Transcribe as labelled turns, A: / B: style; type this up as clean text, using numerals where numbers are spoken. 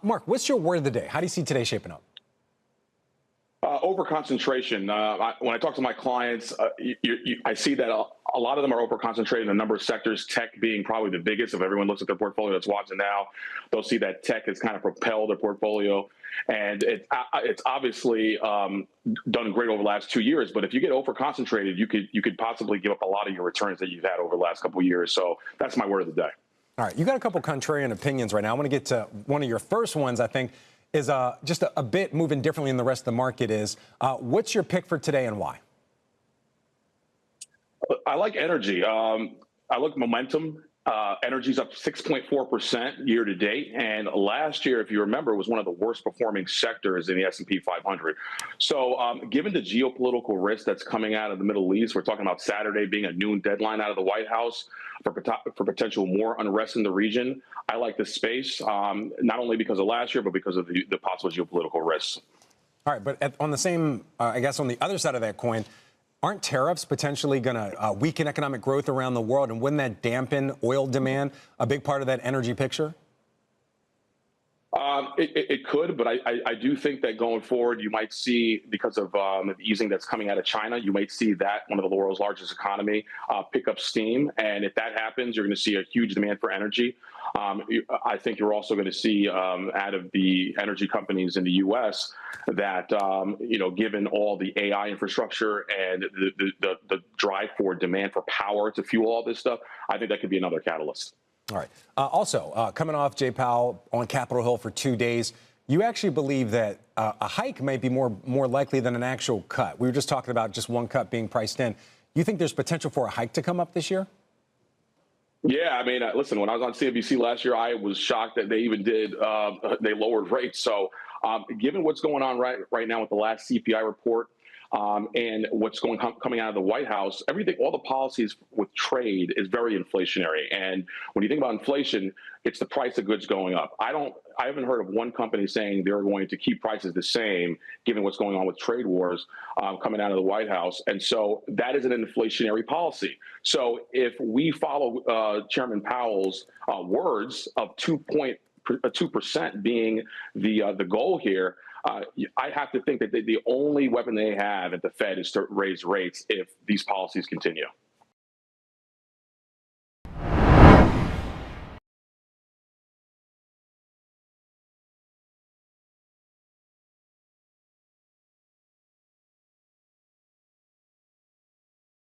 A: Mark, what's your word of the day? How do you see today shaping up?
B: Overconcentration. When I talk to my clients, I see that a lot of them are overconcentrated in a number of sectors, tech being probably the biggest. If everyone looks at their portfolio that's watching now, they'll see that tech has kind of propelled their portfolio. And it's obviously done great over the last 2 years. But if you get overconcentrated, you could possibly give up a lot of your returns that you've had over the last couple of years. So that's my word of the day.
A: All right. You got a couple contrarian opinions right now. I want to get to one of your first ones, I think, is just a bit moving differently than the rest of the market is. What's your pick for today and why?
B: I like energy. I look momentum. Energy's up 6.4% year to date. And last year, if you remember, was one of the worst performing sectors in the S&P 500. So given the geopolitical risk that's coming out of the Middle East, we're talking about Saturday being a noon deadline out of the White House for potential more unrest in the region. I like this space, not only because of last year, but because of the possible geopolitical risks.
A: All right. But on the same, I guess on the other side of that coin, aren't tariffs potentially going to weaken economic growth around the world? And wouldn't that dampen oil demand, a big part of that energy picture?
B: It could, but I do think that going forward, you might see, because of the easing that's coming out of China, you might see that one of the world's largest economy pick up steam. And if that happens, you're going to see a huge demand for energy. I think you're also going to see out of the energy companies in the U.S. that, given all the AI infrastructure and the drive for demand for power to fuel all this stuff, I think that could be another catalyst.
A: All right. Also, coming off Jay Powell on Capitol Hill for 2 days, you actually believe that a hike might be more likely than an actual cut. We were just talking about just one cut being priced in. You think there's potential for a hike to come up this year?
B: Yeah, I mean, listen, when I was on CNBC last year, I was shocked that they even they lowered rates. So given what's going on right now with the last CPI report, and what's coming out of the White House, all the policies with trade is very inflationary. And when you think about inflation, it's the price of goods going up. I haven't heard of one company saying they're going to keep prices the same, given what's going on with trade wars coming out of the White House. And so that is an inflationary policy. So if we follow Chairman Powell's words of 2% being the goal here, I have to think that the only weapon they have at the Fed is to raise rates if these policies continue.